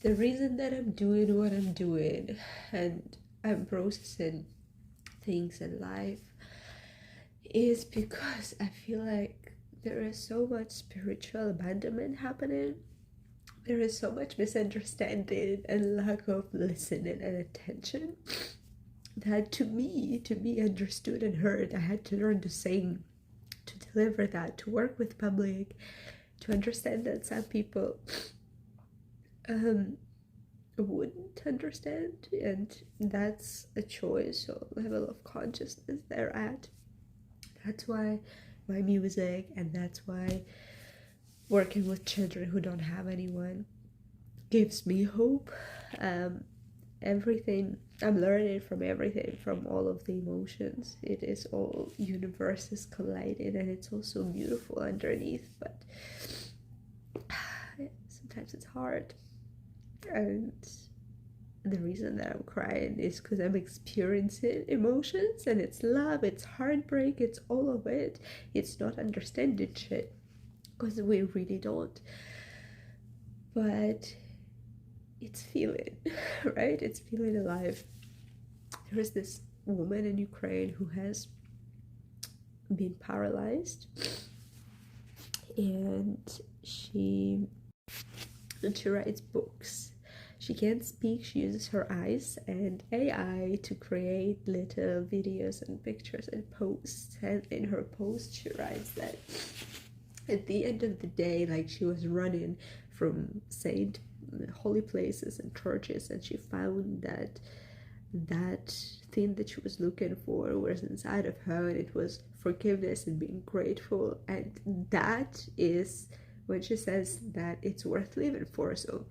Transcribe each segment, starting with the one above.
the reason that I'm doing what I'm doing and I'm processing things in life is because I feel like there is so much spiritual abandonment happening. There is so much misunderstanding and lack of listening and attention that to be understood and heard, I had to learn to sing, to deliver that, to work with public, to understand that some people wouldn't understand, and that's a choice or level of consciousness they're at. That's why my music, and that's why working with children who don't have anyone gives me hope. Everything I'm learning from everything, from all of the emotions, it is all universes colliding, and it's also beautiful underneath, but sometimes it's hard. And the reason that I'm crying is because I'm experiencing emotions, and it's love, it's heartbreak, it's all of it. It's not understanding shit, because we really don't. But it's feeling, right? It's feeling alive. There is this woman in Ukraine who has been paralyzed, and she writes books. She can't speak, she uses her eyes and AI to create little videos and pictures and posts. And in her post, she writes that at the end of the day, like, she was running from holy places and churches, and she found that thing that she was looking for was inside of her, and it was forgiveness and being grateful. And that is when she says that it's worth living for. So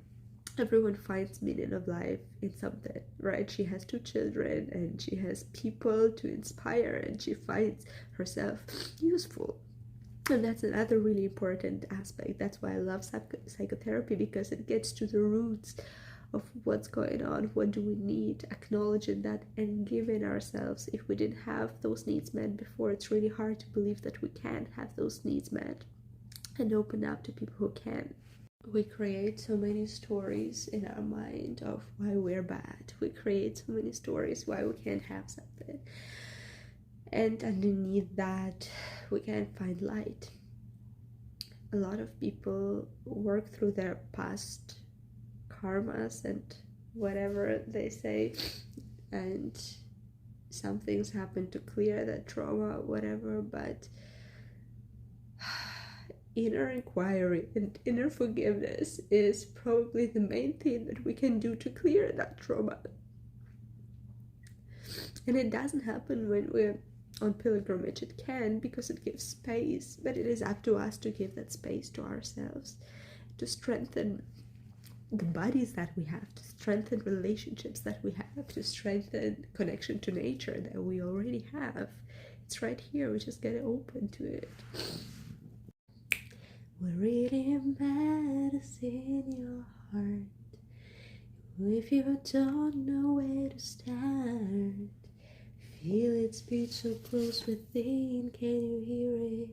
everyone finds meaning of life in something, right? She has 2 children, and she has people to inspire, and she finds herself useful. And that's another really important aspect. That's why I love psychotherapy, because it gets to the roots of what's going on, what do we need, acknowledging that and giving ourselves. If we didn't have those needs met before, it's really hard to believe that we can have those needs met and open up to people who can. We create so many stories in our mind of why we're bad. We create so many stories why we can't have something. And underneath that, we can't find light. A lot of people work through their past karmas and whatever they say, and some things happen to clear that trauma, whatever, but inner inquiry and inner forgiveness is probably the main thing that we can do to clear that trauma. And it doesn't happen when we're on pilgrimage. It can, because it gives space, but it is up to us to give that space to ourselves, to strengthen the bodies that we have, to strengthen relationships that we have, to strengthen connection to nature that we already have. It's right here, we just gotta open to it. What really matters in your heart, if you don't know where to start, feel its beat so close within, can you hear it?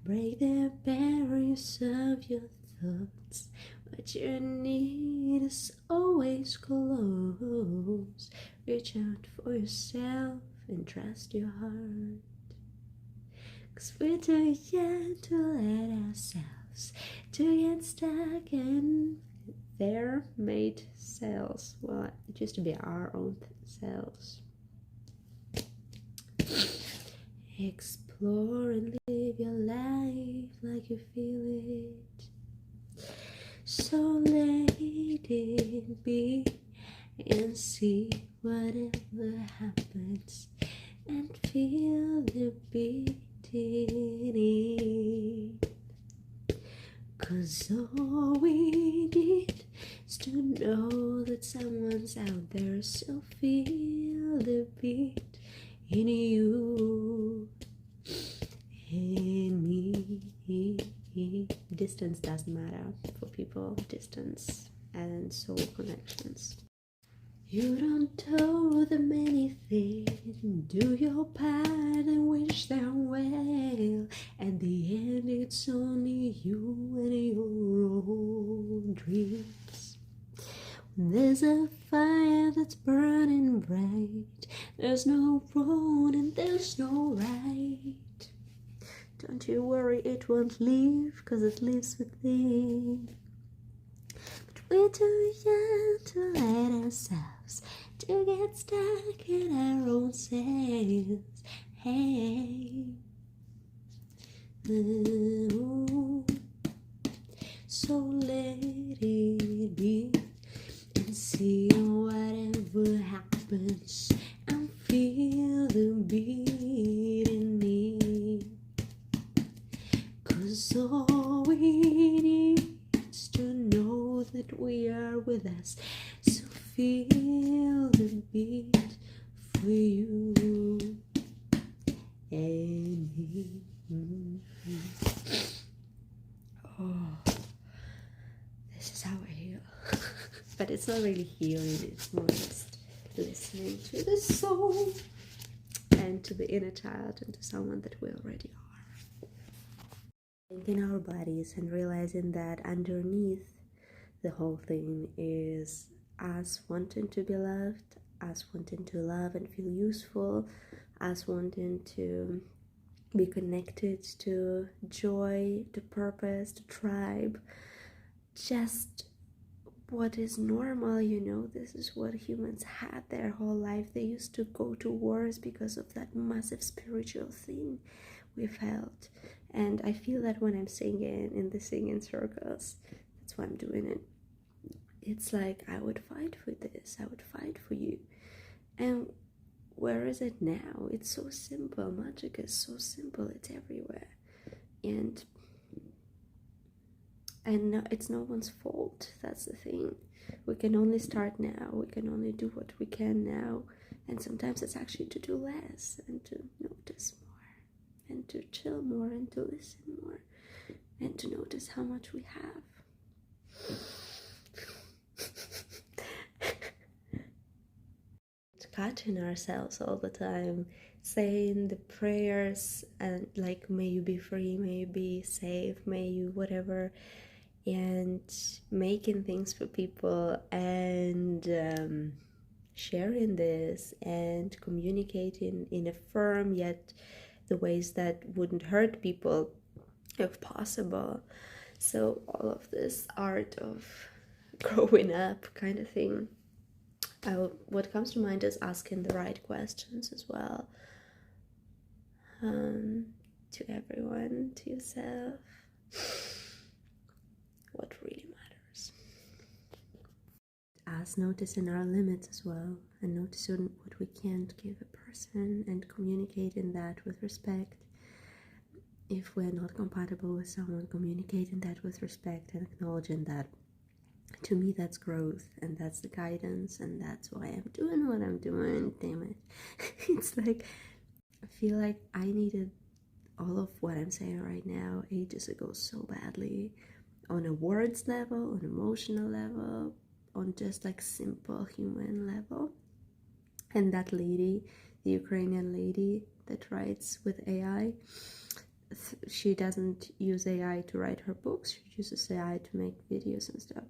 Break the barriers of your thoughts, what you need is always close. Reach out for yourself and trust your heart, 'cause we're too young to let ourselves to get stuck in their made cells. Well, it used to be our own cells. Explore and live your life like you feel it. So let it be, and see whatever happens, and feel the beat in it. 'Cause all we need is to know that someone's out there, so feel the beat in you, in me. Distance doesn't matter for people, distance and soul connections. You don't owe them anything, do your part and wish them well. At the end, it's only you and your own streets. When there's a fire that's burning bright, there's no wrong and there's no right. Don't you worry, it won't leave, 'cause it lives within. But we're too young to let ourselves to get stuck in our own selves. Hey, so let it be and see whatever happens and feel the beat in me. 'Cause all we need is to know that we are with us. So feel the beat for you and me. Oh, this is how I heal. But it's not really healing, it's more just listening to the soul and to the inner child and to someone that we already are. Thinking our bodies and realizing that underneath the whole thing is us wanting to be loved, us wanting to love and feel useful, us wanting to be connected to joy, to purpose, to tribe, just what is normal, you know. This is what humans had their whole life. They used to go to wars because of that massive spiritual thing we felt. And I feel that when I'm singing in the singing circles, that's why I'm doing it. It's like I would fight for this, I would fight for you. And where is it now? It's so simple. Magic is so simple. It's everywhere. And it's no one's fault. That's the thing. We can only start now. We can only do what we can now. And sometimes it's actually to do less and to notice more and to chill more and to listen more and to notice how much we have. Catching ourselves all the time, saying the prayers and like, may you be free, may you be safe, may you whatever, and making things for people and sharing this and communicating in a firm yet the ways that wouldn't hurt people if possible. So all of this art of growing up kind of thing. What comes to mind is asking the right questions as well, to everyone, to yourself, what really matters. Us noticing our limits as well, and noticing what we can't give a person and communicating that with respect. If we're not compatible with someone, communicating that with respect and acknowledging that. To me, that's growth, and that's the guidance, and that's why I'm doing what I'm doing. Damn it. It's like, I feel like I needed all of what I'm saying right now ages ago so badly, on a words level, on emotional level, on just like simple human level. And that lady, the Ukrainian lady that writes with AI, she doesn't use AI to write her books, she uses AI to make videos and stuff.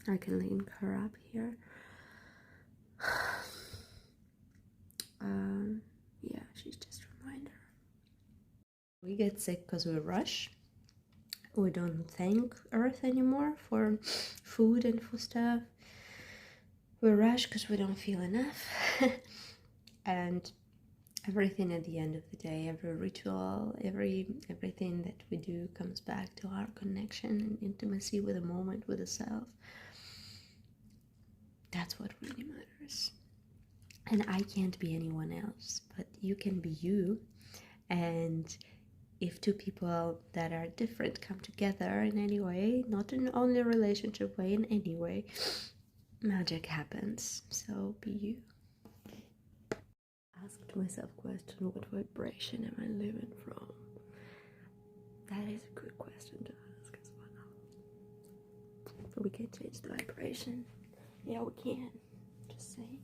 I can link her up here. Yeah, she's just a reminder. We get sick because we rush. We don't thank Earth anymore for food and for stuff. We rush because we don't feel enough. And everything at the end of the day, every ritual, everything that we do comes back to our connection and intimacy with the moment, with the self. That's what really matters. And I can't be anyone else, but you can be you. And if two people that are different come together in any way, not in only a relationship way, in any way, magic happens. So be you. Asked myself question, what vibration am I living from? That is a good question to ask as well. We can change the vibration. Yeah, we can. Just saying.